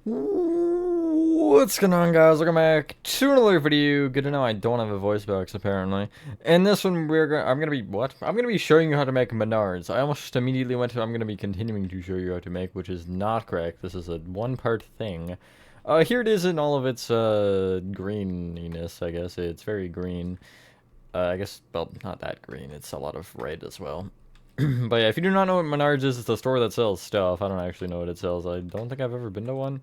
What's going on, guys? Welcome back to another video. Good to know I don't have a voice box, apparently. In this one, I'm gonna be I'm gonna be showing you how to make Menards. I almost immediately went to I'm gonna be continuing to show you how to make, which is not correct. This is a one-part thing. Here it is in all of its greeniness. I guess it's very green. I guess, well, not that green. It's a lot of red as well. But yeah, if you do not know what Menards is, it's a store that sells stuff. I don't actually know what it sells. I don't think I've ever been to one.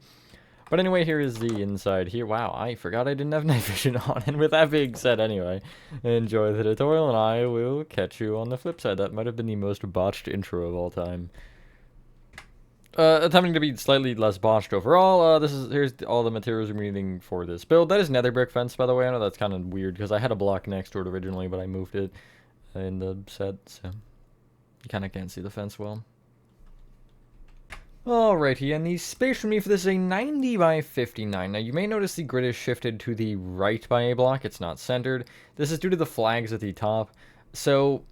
But anyway, here is the inside here. Wow, I forgot I didn't have night vision on. And with that being said, anyway, enjoy the tutorial, and I will catch you on the flip side. That might have been the most botched intro of all time. Attempting to be slightly less botched overall, here's all the materials we're needing for this build. That is nether brick fence, by the way. I know that's kind of weird, because I had a block next to it originally, but I moved it in the set, so you kind of can't see the fence well. Alrighty, and the space for me for this is a 90 by 59. Now, you may notice the grid is shifted to the right by a block. It's not centered. This is due to the flags at the top. So,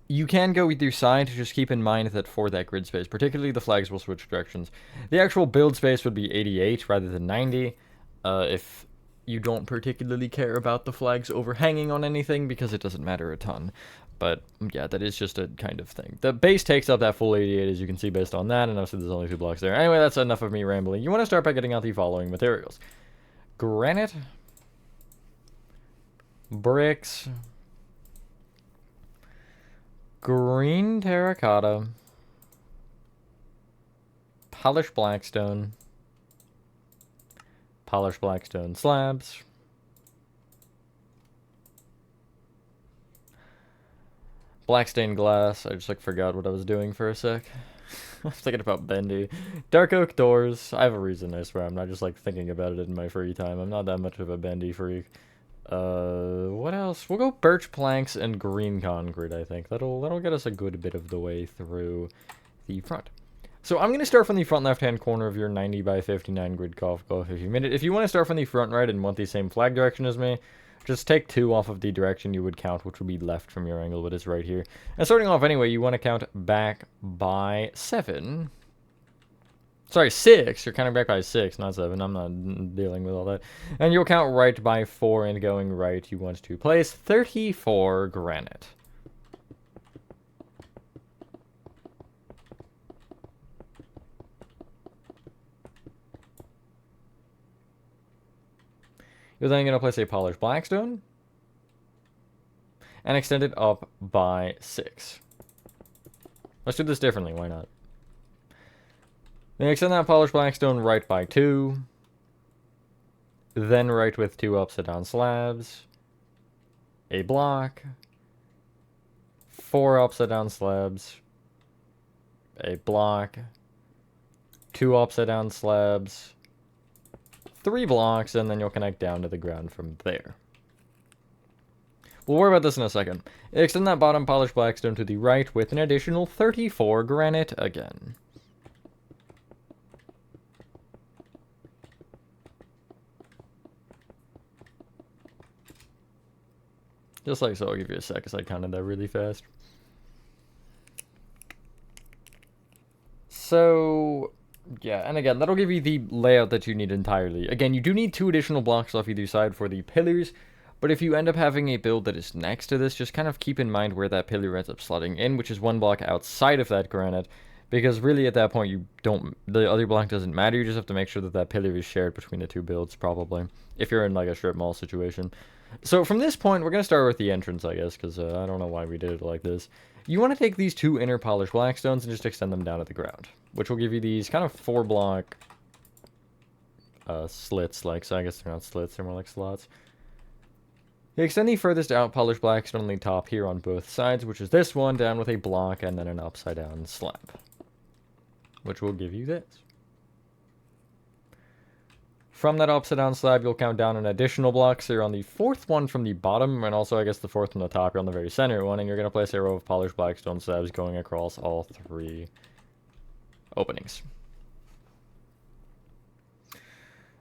you can go either side, just keep in mind that for that grid space, particularly the flags will switch directions. The actual build space would be 88 rather than 90, if you don't particularly care about the flags overhanging on anything, because it doesn't matter a ton. But, yeah, that is just a kind of thing. The base takes up that full 88, as you can see based on that, and obviously there's only 2 blocks there. Anyway, that's enough of me rambling. You want to start by getting out the following materials. Granite. Bricks. Green terracotta. Polished blackstone. Polished blackstone slabs. Black stained glass. I just forgot what I was doing for a sec. I was thinking about bendy. Dark oak doors. I have a reason, I swear. I'm not just thinking about it in my free time. I'm not that much of a bendy freak. What else? We'll go birch planks and green concrete, I think. That'll get us a good bit of the way through the front. So I'm going to start from the front left-hand corner of your 90 by 59 grid golf if you minute. If you want to start from the front right and want the same flag direction as me, just take 2 off of the direction you would count, which would be left from your angle, but it's right here. And starting off anyway, you want to count back by 7. Sorry, 6. You're counting back by 6, not 7. I'm not dealing with all that. And you'll count right by 4, and going right, you want to place 34 granite. You're then going to place a polished blackstone and extend it up by 6. Let's do this differently, why not? Then extend that polished blackstone right by 2. Then right with 2 upside down slabs. A block. 4 upside down slabs. A block. 2 upside down slabs. 3 blocks, and then you'll connect down to the ground from there. We'll worry about this in a second. Extend that bottom polished blackstone to the right with an additional 34 granite again. Just like so, I'll give you a sec because I counted that really fast. So, yeah, and again, that'll give you the layout that you need entirely. Again, you do need 2 additional blocks off either side for the pillars, but if you end up having a build that is next to this, just kind of keep in mind where that pillar ends up slotting in, which is 1 block outside of that granite, because really at that point the other block doesn't matter. You just have to make sure that that pillar is shared between the 2 builds, probably, if you're in a strip mall situation. So from this point, we're going to start with the entrance, I guess, because I don't know why we did it like this. You want to take these 2 inner polished blackstones and just extend them down to the ground, which will give you these kind of 4 block slits, so I guess they're not slits, they're more like slots. You extend the furthest out polished blackstone on the top here on both sides, which is this one, down with a block and then an upside down slab, which will give you this. From that upside down slab, you'll count down an additional block, so you're on the 4th one from the bottom, and also I guess the 4th from the top. You're on the very center one, and you're going to place a row of polished blackstone slabs going across all 3 openings.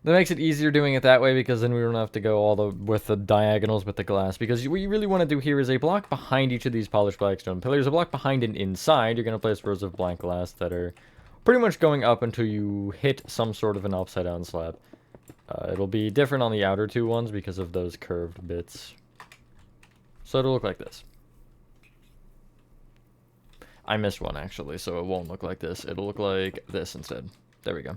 That makes it easier doing it that way, because then we don't have to go with the diagonals with the glass, because what you really want to do here is a block behind each of these polished blackstone pillars, a block behind and inside. You're going to place rows of blank glass that are pretty much going up until you hit some sort of an upside down slab. It'll be different on the outer two ones because of those curved bits. So it'll look like this. I missed one actually, so it won't look like this. It'll look like this instead. There we go.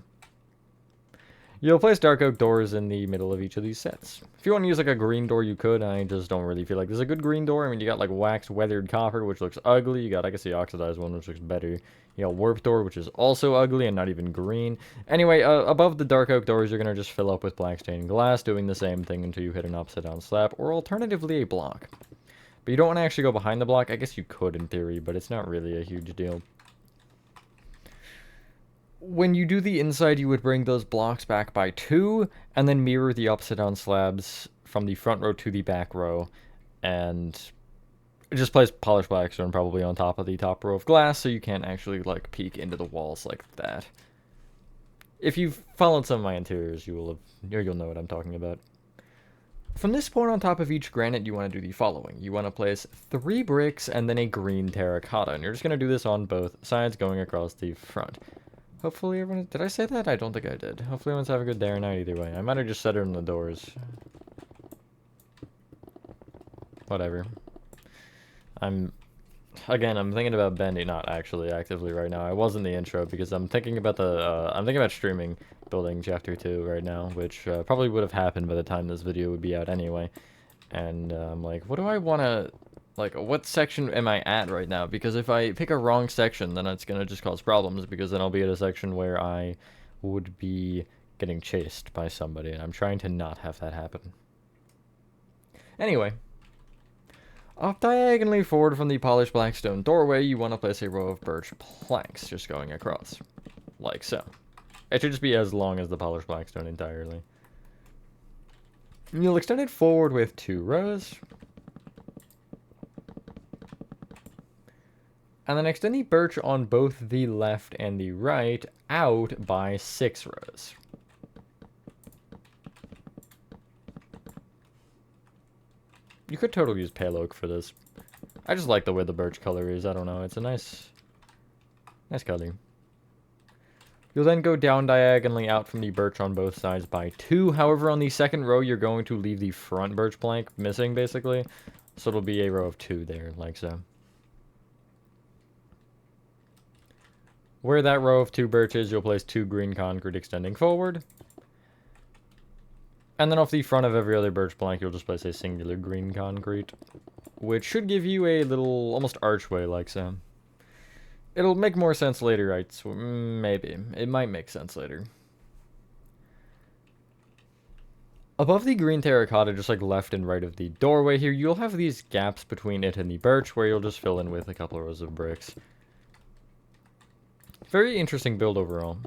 You'll place dark oak doors in the middle of each of these sets. If you want to use like a green door, you could. I just don't really feel like there's a good green door. I mean, you got like waxed weathered copper, which looks ugly. You got, I guess, the oxidized one, which looks better. You got warp door, which is also ugly and not even green. Anyway, above the dark oak doors, you're going to just fill up with black stained glass, doing the same thing until you hit an upside down slab, or alternatively a block. But you don't want to actually go behind the block. I guess you could in theory, but it's not really a huge deal. When you do the inside, you would bring those blocks back by 2, and then mirror the upside down slabs from the front row to the back row, and just place polished blackstone probably on top of the top row of glass, so you can't actually like peek into the walls like that. If you've followed some of my interiors, you'll know what I'm talking about. From this point on top of each granite, you want to do the following. You want to place 3 bricks and then a green terracotta, and you're just going to do this on both sides going across the front. Hopefully everyone... Did I say that? I don't think I did. Hopefully everyone's having a good day or night either way. I might have just said it on the doors. Whatever. I'm thinking about Bendy, not actually actively right now. I was in the intro because I'm thinking about streaming building chapter 2 right now, which probably would have happened by the time this video would be out anyway. And I'm like, what do I want to... Like, what section am I at right now? Because if I pick a wrong section, then it's going to just cause problems, because then I'll be at a section where I would be getting chased by somebody, and I'm trying to not have that happen. Anyway, off diagonally forward from the polished black stone doorway, you want to place a row of birch planks, just going across, like so. It should just be as long as the polished black stone entirely. And you'll extend it forward with 2 rows. And then extend the birch on both the left and the right out by 6 rows. You could totally use pale oak for this. I just like the way the birch color is. I don't know. It's a nice color. You'll then go down diagonally out from the birch on both sides by 2. However, on the second row, you're going to leave the front birch plank missing, basically. So it'll be a row of 2 there, like so. Where that row of 2 birch is, you'll place 2 green concrete extending forward. And then off the front of every other birch plank, you'll just place a singular green concrete, which should give you a little, almost archway like so. It'll make more sense later, right? So maybe. It might make sense later. Above the green terracotta, just like left and right of the doorway here, you'll have these gaps between it and the birch where you'll just fill in with a couple of rows of bricks. Very interesting build overall.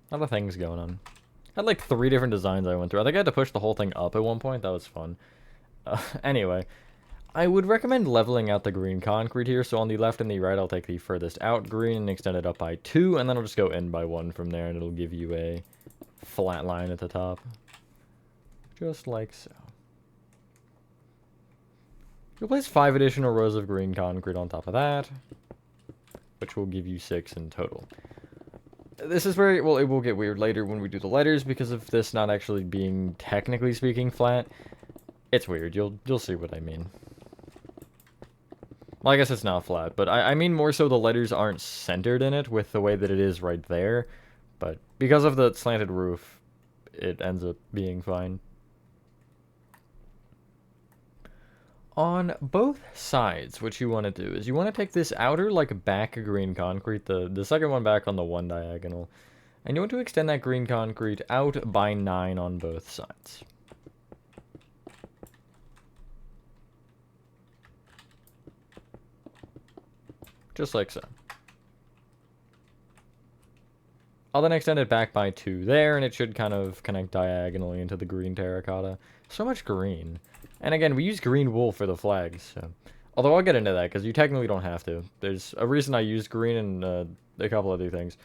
A lot of things going on. Had like 3 different designs I went through. I think I had to push the whole thing up at one point. That was fun. Anyway, I would recommend leveling out the green concrete here. So on the left and the right, I'll take the furthest out green and extend it up by 2. And then I'll just go in by 1 from there. And it'll give you a flat line at the top. Just like so. You'll place 5 additional rows of green concrete on top of that, which will give you 6 in total. This is where, well, it will get weird later when we do the letters, because of this not actually being, technically speaking, flat. It's weird. You'll see what I mean. Well, I guess it's not flat, but I mean more so the letters aren't centered in it with the way that it is right there. But because of the slanted roof, it ends up being fine. On both sides, what you want to do is you want to take this outer, like, back green concrete, the second one back on the one diagonal, and you want to extend that green concrete out by 9 on both sides. Just like so. I'll then extend it back by 2 there, and it should kind of connect diagonally into the green terracotta. So much green. And again, we use green wool for the flags, so. Although I'll get into that, because you technically don't have to. There's a reason I used green and a couple other things.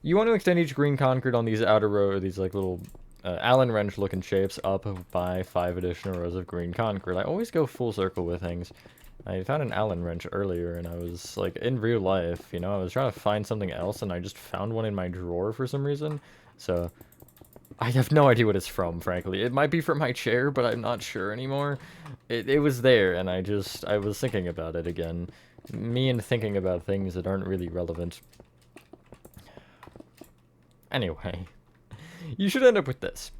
You want to extend each green concrete on these outer row, these like little Allen wrench looking shapes, up by 5 additional rows of green concrete. I always go full circle with things. I found an Allen wrench earlier, and I was, like, in real life, you know, I was trying to find something else, and I just found one in my drawer for some reason. So, I have no idea what it's from, frankly. It might be from my chair, but I'm not sure anymore. It was there, and I was thinking about it again. Me and thinking about things that aren't really relevant. Anyway, you should end up with this.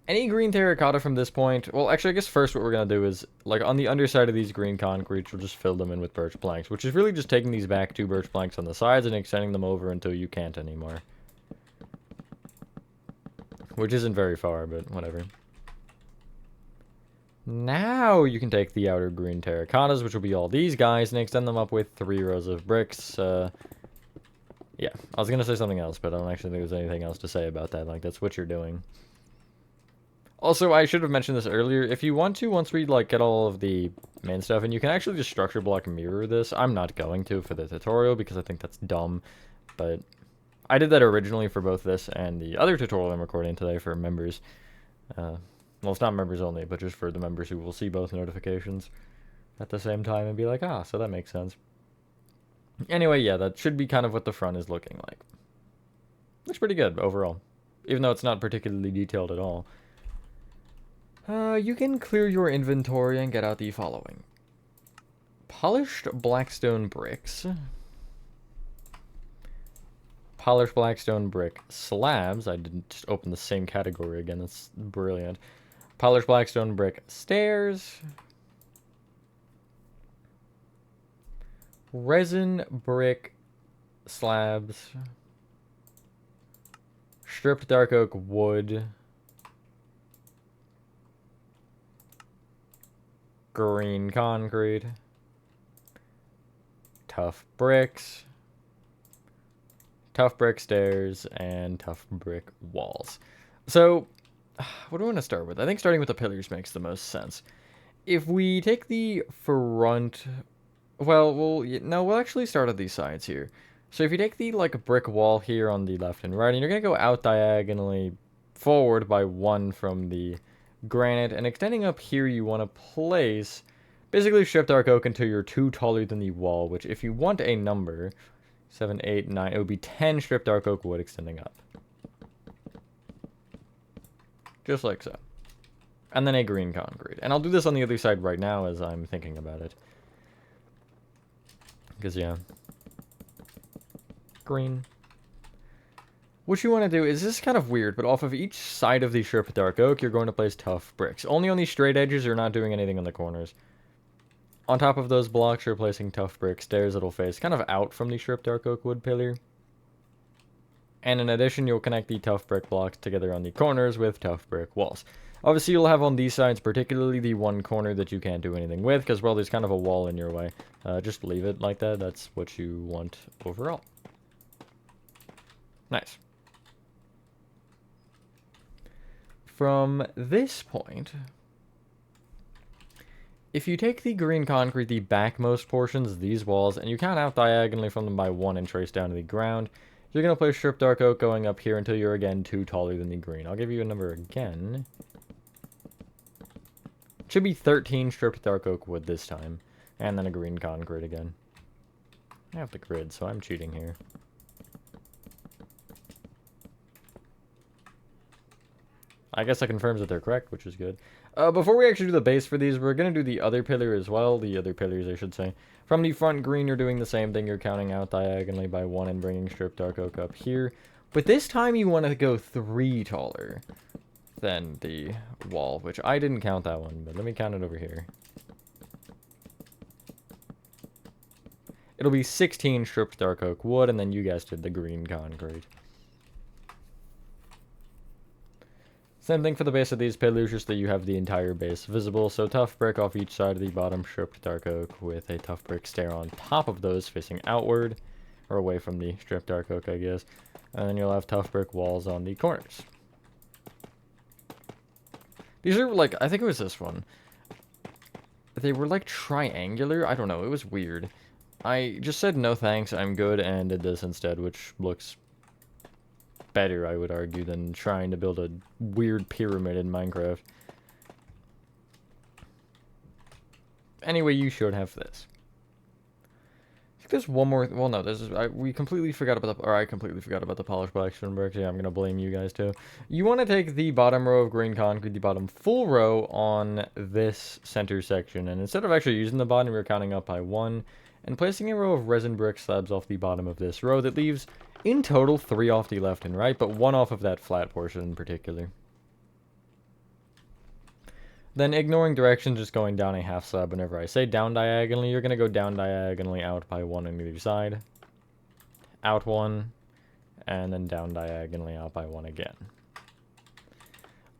Any green terracotta from this point, well, actually, I guess first what we're going to do is, like, on the underside of these green concretes, we'll just fill them in with birch planks, which is really just taking these back 2 birch planks on the sides and extending them over until you can't anymore. Which isn't very far, but whatever. Now you can take the outer green terracottas, which will be all these guys, and extend them up with 3 rows of bricks. Yeah, I was going to say something else, but I don't actually think there's anything else to say about that. Like, that's what you're doing. Also, I should have mentioned this earlier. If you want to, once we, like, get all of the main stuff, and you can actually just structure block mirror this. I'm not going to for the tutorial, because I think that's dumb. But I did that originally for both this and the other tutorial I'm recording today for members. Well, it's not members only, but just for the members who will see both notifications at the same time and be like, ah, so that makes sense. Anyway, yeah, that should be kind of what the front is looking like. Looks pretty good overall, even though it's not particularly detailed at all. You can clear your inventory and get out the following. Polished blackstone bricks. Polished blackstone brick slabs. I didn't just open the same category again. That's brilliant. Polished blackstone brick stairs. Resin brick slabs. Stripped dark oak wood. Green concrete. Tough bricks. Tough brick stairs, and tough brick walls. So, what do I want to start with? I think starting with the pillars makes the most sense. If we take the front... Well, we'll actually start at these sides here. So if you take the, like, brick wall here on the left and right, and you're going to go out diagonally forward by 1 from the granite, and extending up here you want to place basically stripped dark oak until you're 2 taller than the wall, which if you want a number... 7, 8, 9. It would be 10 stripped dark oak wood extending up. Just like so. And then a green concrete. And I'll do this on the other side right now as I'm thinking about it. Because, yeah. Green. What you want to do is, this is kind of weird, but off of each side of the stripped dark oak, you're going to place tough bricks. Only on these straight edges, you're not doing anything on the corners. On top of those blocks, you're placing tough brick stairs that'll face kind of out from the stripped dark oak wood pillar. And in addition, you'll connect the tough brick blocks together on the corners with tough brick walls. Obviously, you'll have on these sides, particularly the one corner that you can't do anything with, because, well, there's kind of a wall in your way. Just leave it like that. That's what you want overall. Nice. From this point... If you take the green concrete, the backmost portions, these walls, and you count out diagonally from them by 1 and trace down to the ground, you're going to place stripped dark oak going up here until you're again 2 taller than the green. I'll give you a number again. It should be 13 stripped dark oak wood this time, and then a green concrete again. I have the grid, so I'm cheating here. I guess that confirms that they're correct, which is good. Before we actually do the base for these, we're going to do the other pillar as well. The other pillars, I should say. From the front green, you're doing the same thing. You're counting out diagonally by 1 and bringing stripped dark oak up here. But this time you want to go 3 taller than the wall, which I didn't count that one, but let me count it over here. It'll be 16 stripped dark oak wood, and then you guessed it, the green concrete. Same thing for the base of these pillars, just that you have the entire base visible. So tough brick off each side of the bottom, stripped dark oak with a tough brick stair on top of those facing outward, or away from the stripped dark oak, I guess. And then you'll have tough brick walls on the corners. These are like, I think it was this one. They were like triangular. I don't know, it was weird. I just said no thanks, I'm good, and did this instead, which looks better, I would argue, than trying to build a weird pyramid in Minecraft. Anyway, you should have this. I think there's one more. Well, no, we completely forgot about the. Or I completely forgot about the polished black stone bricks. Yeah, I'm gonna blame you guys too. You want to take the bottom row of green concrete, the bottom full row on this center section, and instead of actually using the bottom, you're counting up by 1, and placing a row of resin brick slabs off the bottom of this row that leaves, in total, 3 off the left and right, but 1 off of that flat portion in particular. Then ignoring direction, just going down a half slab whenever I say down diagonally, you're going to go down diagonally out by 1 on either side. Out 1, and then down diagonally out by 1 again.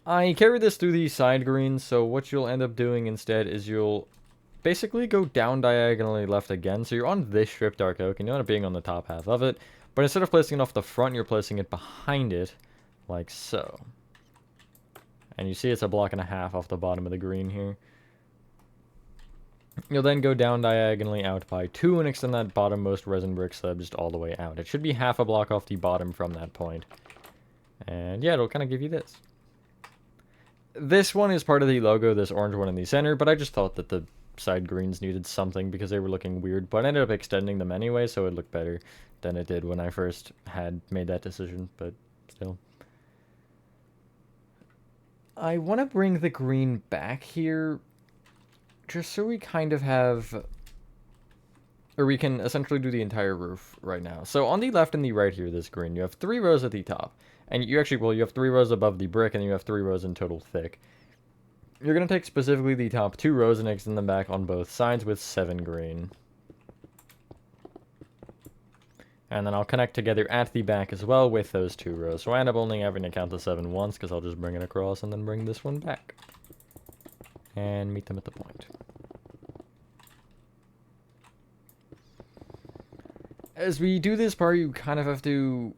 I carried this through the side greens, so what you'll end up doing instead is you'll basically go down diagonally left again. So you're on this strip dark oak, and you end up being on the top half of it. But instead of placing it off the front, you're placing it behind it, like so. And you see it's a block and a half off the bottom of the green here. You'll then go down diagonally out by 2 and extend that bottommost resin brick slab just all the way out. It should be half a block off the bottom from that point. And yeah, it'll kind of give you this. This one is part of the logo, this orange one in the center, but I just thought that the side greens needed something because they were looking weird, but I ended up extending them anyway, so it looked better than it did when I first had made that decision, but still. I want to bring the green back here, just so we kind of have, or we can essentially do the entire roof right now. So on the left and the right here, this green, you have 3 rows at the top. And you actually, well, you have 3 rows above the brick, and you have 3 rows in total thick. You're going to take specifically the top 2 rows and extend them back on both sides with 7 green. And then I'll connect together at the back as well with those 2 rows. So I end up only having to count the 7 once, because I'll just bring it across and then bring this one back. And meet them at the point. As we do this part, you kind of have to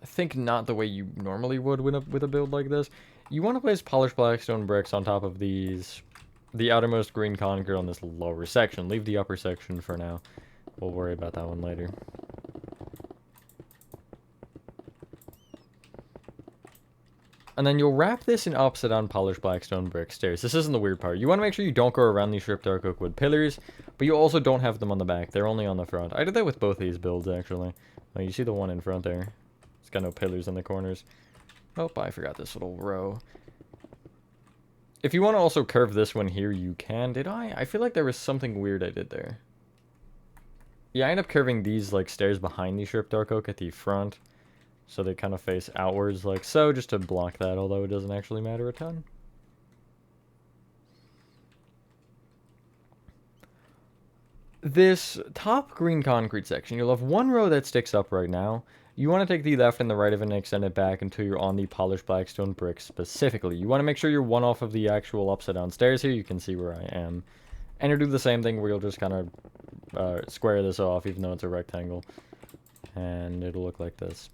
think not the way you normally would with a build like this. You want to place polished blackstone bricks on top of these, the outermost green concrete on this lower section. Leave the upper section for now. We'll worry about that one later. And then you'll wrap this in opposite on polished blackstone brick stairs. This isn't the weird part. You want to make sure you don't go around these stripped dark oak wood pillars, but you also don't have them on the back. They're only on the front. I did that with both these builds, actually. Oh, you see the one in front there. It's got no pillars in the corners. Oh, I forgot this little row. If you want to also curve this one here, you can. Did I? I feel like there was something weird I did there. Yeah, I end up curving these like stairs behind the stripped dark oak at the front. So they kind of face outwards like so, just to block that, although it doesn't actually matter a ton. This top green concrete section, you'll have 1 row that sticks up right now. You want to take the left and the right of it and extend it back until you're on the polished blackstone brick specifically. You want to make sure you're 1 off of the actual upside down stairs here. You can see where I am. And you'll do the same thing where you'll just kind of square this off, even though it's a rectangle. And it'll look like this.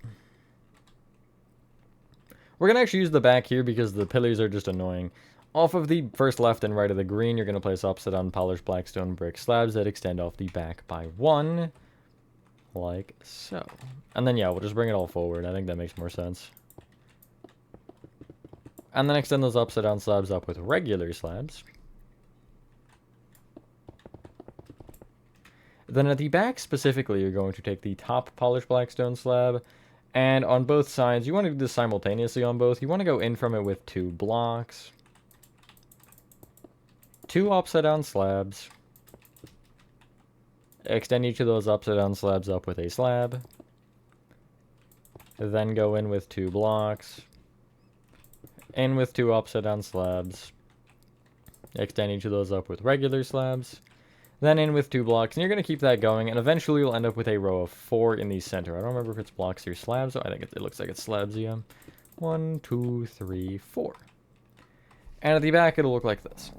We're going to actually use the back here because the pillars are just annoying. Off of the first left and right of the green, you're going to place opposite on polished blackstone brick slabs that extend off the back by 1. Like so. And then, yeah, we'll just bring it all forward. I think that makes more sense. And then extend those upside down slabs up with regular slabs. Then at the back specifically, you're going to take the top polished blackstone slab, and on both sides, you want to do this simultaneously on both. You want to go in from it with 2 blocks, 2 upside down slabs, extend each of those upside down slabs up with a slab, then go in with 2 blocks, in with 2 upside down slabs, extend each of those up with regular slabs, then in with 2 blocks, and you're going to keep that going, and eventually you'll end up with a row of 4 in the center. I don't remember if it's blocks or slabs. I think it looks like it's slabs, yeah. 1, 2, 3, 4. And at the back, it'll look like this.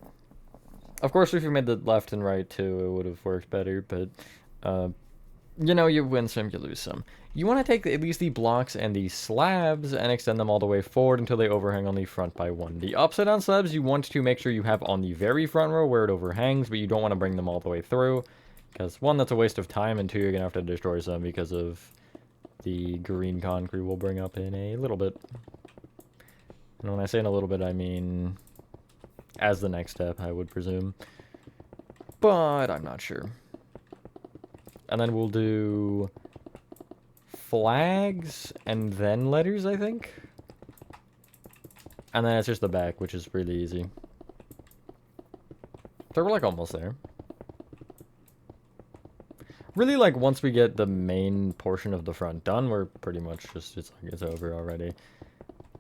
Of course, if you made the left and right too, it would have worked better, but, you know, you win some, you lose some. You want to take at least the blocks and the slabs and extend them all the way forward until they overhang on the front by 1. The upside down slabs you want to make sure you have on the very front row where it overhangs, but you don't want to bring them all the way through, because 1, that's a waste of time, and 2, you're going to have to destroy some because of the green concrete we'll bring up in a little bit. And when I say in a little bit, I mean as the next step, I would presume. but I'm not sure. And then we'll do flags and then letters, I think. And then it's just the back, which is really easy. So we're like almost there. Really, like, once we get the main portion of the front done, we're pretty much just, it's over already.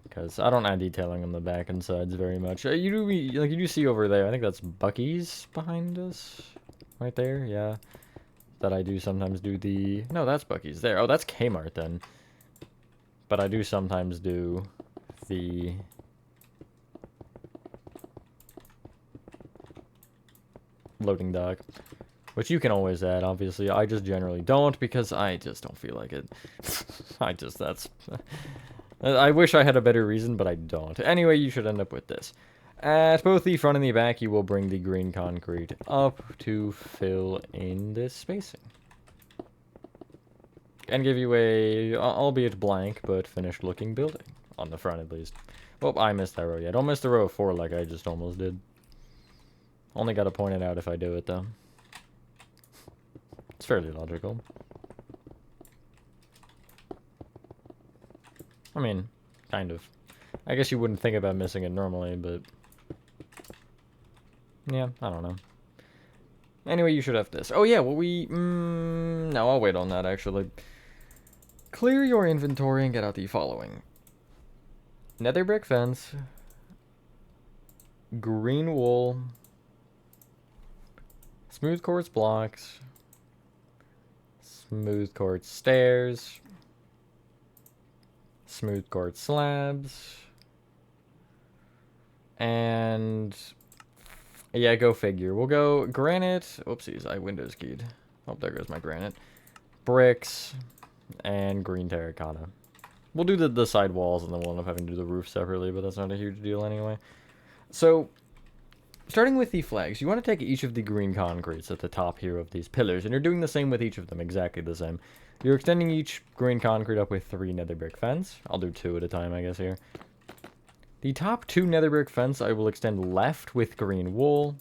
Because I don't add detailing on the back and sides very much. You do see over there, I think that's Buc-ee's behind us. Right there, yeah. That I do sometimes do the... No, that's Buc-ee's there. Oh, that's Kmart then. But I do sometimes do the... loading dock. Which you can always add, obviously. I just generally don't, because I just don't feel like it. That's... I wish I had a better reason, but I don't. Anyway, you should end up with this. At both the front and the back, you will bring the green concrete up to fill in this spacing. And give you a, albeit blank, but finished looking building. On the front, at least. Oh, I missed that row. Yeah, don't miss the row of 4 like I just almost did. Only gotta point it out if I do it, though. It's fairly logical. I mean, kind of. I guess you wouldn't think about missing it normally, but... yeah, I don't know. Anyway, you should have this. Oh yeah, well no, I'll wait on that, actually. Clear your inventory and get out the following. Nether brick fence. Green wool. Smooth quartz blocks. Smooth quartz stairs. Smooth quartz slabs. And... yeah, go figure. We'll go granite. Oopsies, I Windows keyed. Oh, there goes my granite. Bricks. And green terracotta. We'll do the side walls, and then we'll end up having to do the roof separately, but that's not a huge deal anyway. So, starting with the flags, you want to take each of the green concretes at the top here of these pillars, and you're doing the same with each of them, exactly the same. You're extending each green concrete up with 3 nether brick fence. I'll do 2 at a time, I guess, here. The top 2 nether brick fence I will extend left with green wool.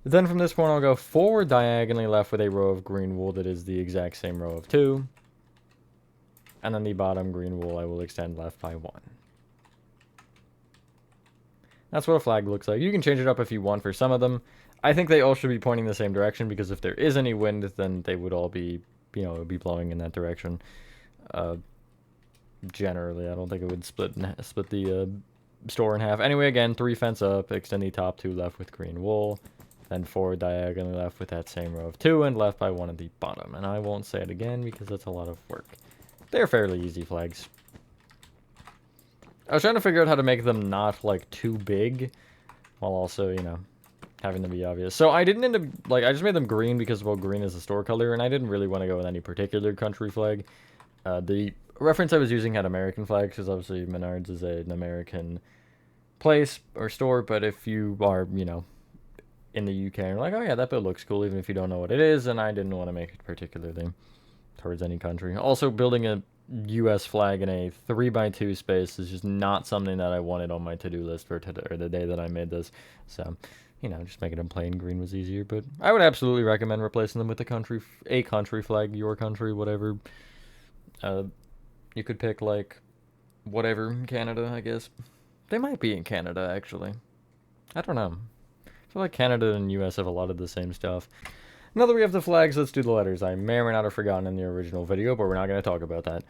Then from this point I'll go forward diagonally left with a row of green wool that is the exact same row of 2. And then the bottom green wool I will extend left by 1. That's what a flag looks like. You can change it up if you want for some of them. I think they all should be pointing the same direction, because if there is any wind, then they would all be, you know, it would be blowing in that direction. Generally, I don't think it would split the store in half. Anyway, again, 3 fence up, extend the top 2 left with green wool, then 4 diagonally left with that same row of 2, and left by 1 at the bottom. And I won't say it again because that's a lot of work. They're fairly easy flags. I was trying to figure out how to make them not, like, too big, while also, you know, having them be obvious. So I didn't end up, like, I just made them green because, well, green is the store color, and I didn't really want to go with any particular country flag. The reference I was using had American flags, because obviously Menard's is an American place or store, but if you are, you know, in the UK and you're like, oh yeah, that bit looks cool, even if you don't know what it is, and I didn't want to make it particularly towards any country. Also, building a US flag in a 3x2 space is just not something that I wanted on my to-do list for today, or the day that I made this, so... you know, just making them plain green was easier, but I would absolutely recommend replacing them with a country flag, your country, whatever. You could pick, like, whatever, Canada, I guess. They might be in Canada, actually. I don't know. I feel like Canada and US have a lot of the same stuff. Now that we have the flags, let's do the letters. I may or may not have forgotten in the original video, but we're not going to talk about that.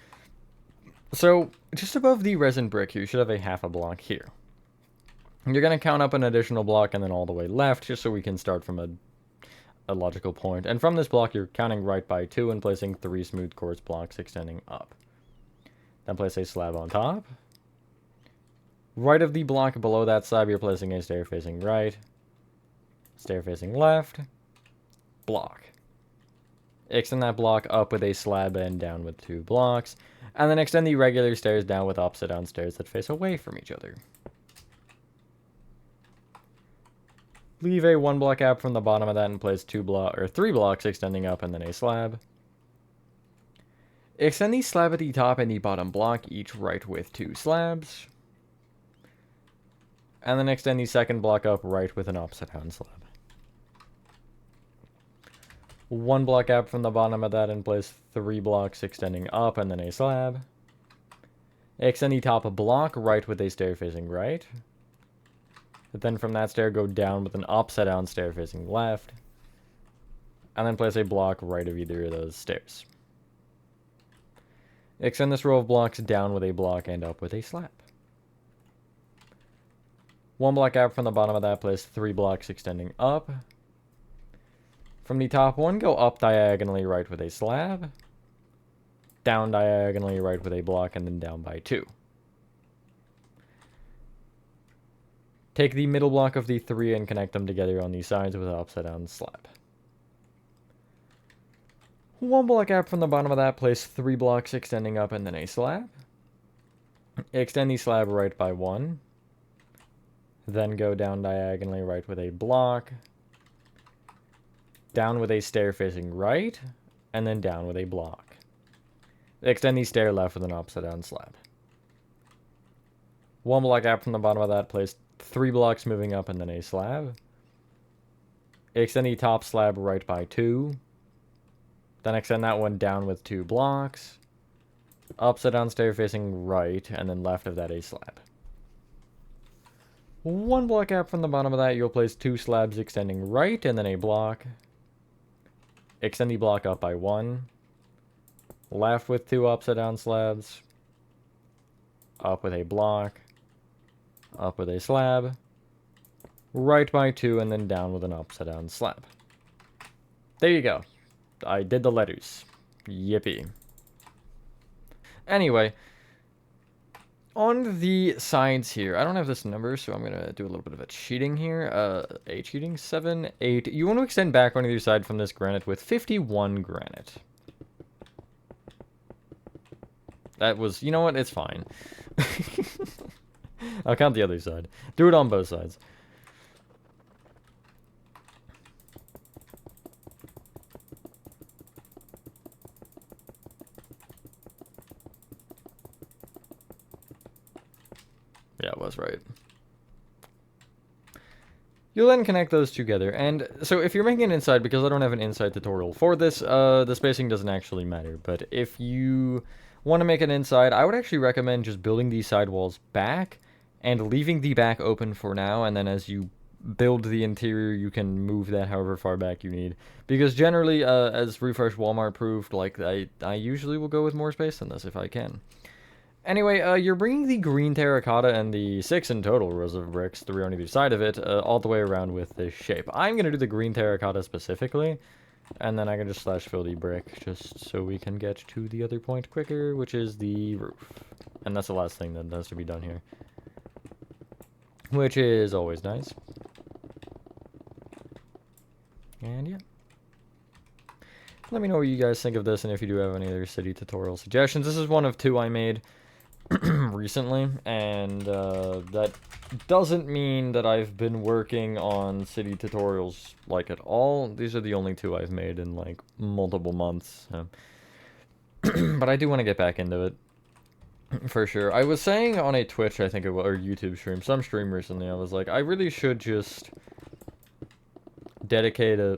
So, just above the resin brick, you should have a half a block here. You're going to count up an additional block and then all the way left, just so we can start from a logical point. And from this block, you're counting right by 2 and placing 3 smooth quartz blocks extending up. Then place a slab on top. Right of the block below that slab, you're placing a stair facing right, stair facing left, block. Extend that block up with a slab and down with 2 blocks, and then extend the regular stairs down with opposite down stairs that face away from each other. Leave a 1 block gap from the bottom of that and place 3 blocks extending up and then a slab. Extend the slab at the top and the bottom block, each right with 2 slabs. And then extend the second block up right with an opposite down slab. 1 block gap from the bottom of that and place 3 blocks extending up and then a slab. Extend the top block right with a stair facing right. But then from that stair go down with an upside down stair facing left. And then place a block right of either of those stairs. Extend this row of blocks down with a block and up with a slab. 1 block gap from the bottom of that, place 3 blocks extending up. From the top one, go up diagonally right with a slab. Down diagonally right with a block, and then down by 2. Take the middle block of the 3 and connect them together on the sides with an upside down slab. 1 block gap from the bottom of that, place 3 blocks extending up and then a slab. Extend the slab right by 1. Then go down diagonally right with a block. Down with a stair facing right. And then down with a block. Extend the stair left with an upside down slab. 1 block gap from the bottom of that, place 3 blocks moving up and then a slab. Extend the top slab right by 2. Then extend that one down with 2 blocks. Upside down stair facing right, and then left of that a slab. 1 block gap from the bottom of that, you'll place 2 slabs extending right, and then a block. Extend the block up by 1. Left with 2 upside down slabs. Up with a block. Up with a slab. Right by 2, and then down with an upside down slab. There you go. I did the letters. Yippee. Anyway, on the sides here, I don't have this number, so I'm going to do a little bit of a cheating here. Cheating? 7, 8. You want to extend back on either side from this granite with 51 granite. That was, you know what? It's fine. I'll count the other side. Do it on both sides. Yeah, it was right. You'll then connect those together, and so if you're making an inside, because I don't have an inside tutorial for this, the spacing doesn't actually matter, but if you want to make an inside, I would actually recommend just building these side walls back, and leaving the back open for now, and then as you build the interior, you can move that however far back you need, because generally, as Refresh Walmart proved, like, I usually will go with more space than this if I can. Anyway, you're bringing the green terracotta and the 6 in total rows of bricks, 3 on either side of it, all the way around with this shape. I'm going to do the green terracotta specifically, and then I can just slash fill the brick, just so we can get to the other point quicker, which is the roof. And that's the last thing that has to be done here. Which is always nice. And yeah. Let me know what you guys think of this, and if you do have any other city tutorial suggestions. This is one of 2 I made recently, and that doesn't mean that I've been working on city tutorials, like, at all. These are the only 2 I've made in, like, multiple months. So. But I do want to get back into it, for sure. I was saying on a Twitch, I think it was, or YouTube stream, some stream recently, I was like, I really should just dedicate or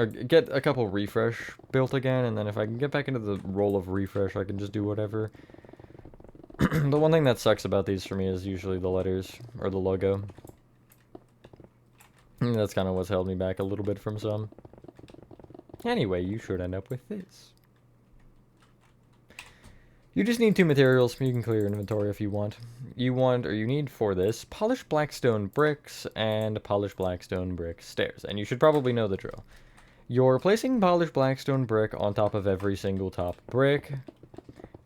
get a couple refresh built again, and then if I can get back into the role of refresh, I can just do whatever. The one thing that sucks about these for me is usually the letters, or the logo. And that's kind of what's held me back a little bit from some. Anyway, you should end up with this. You just need 2 materials. You can clear your inventory if you want. You need for this polished blackstone bricks and polished blackstone brick stairs. And you should probably know the drill. You're placing polished blackstone brick on top of every single top brick,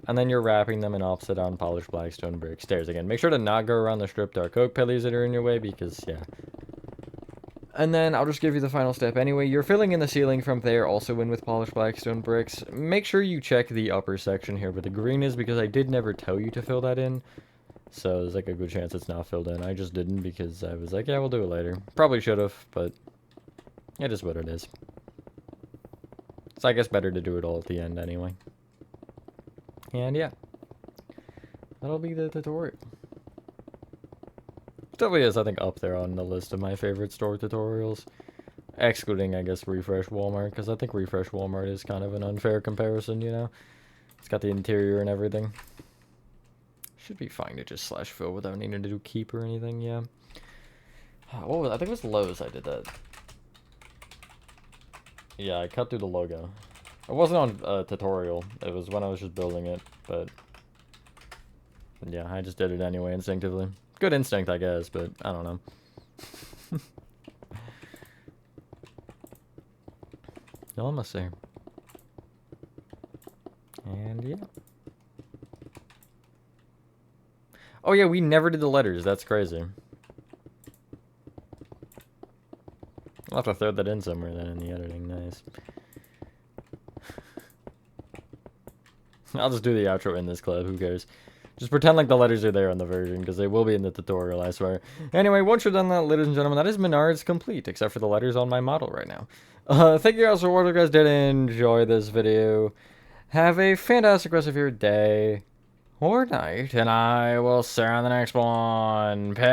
and then you're wrapping them in opposite on polished blackstone brick stairs. Again, make sure to not go around the stripped dark oak pillars that are in your way, because, yeah. And then I'll just give you the final step anyway. You're filling in the ceiling from there, also in with polished blackstone bricks. Make sure you check the upper section here where the green is, because I did never tell you to fill that in. So there's like a good chance it's not filled in. I just didn't, because I was like, yeah, we'll do it later. Probably should have, but it is what it is. So I guess better to do it all at the end anyway. And yeah, that'll be the tutorial. It definitely is, I think, up there on the list of my favorite store tutorials. Excluding, I guess, Refresh Walmart, because I think Refresh Walmart is kind of an unfair comparison, you know? It's got the interior and everything. Should be fine to just slash fill without needing to do keep or anything, yeah. What was I think it was Lowe's I did that. Yeah, I cut through the logo. It wasn't on a tutorial. It was when I was just building it, but yeah, I just did it anyway instinctively. Good instinct, I guess, but I don't know. Y'all must say. And yeah. Oh yeah, we never did the letters. That's crazy. I'll have to throw that in somewhere then in the editing. Nice. I'll just do the outro in this clip. Who cares? Just pretend like the letters are there on the version, because they will be in the tutorial, I swear. Anyway, once you're done that, ladies and gentlemen, that is Menard's complete, except for the letters on my model right now. Thank you guys for watching. If you guys did enjoy this video, have a fantastic rest of your day or night, and I will see you on the next one. Peace.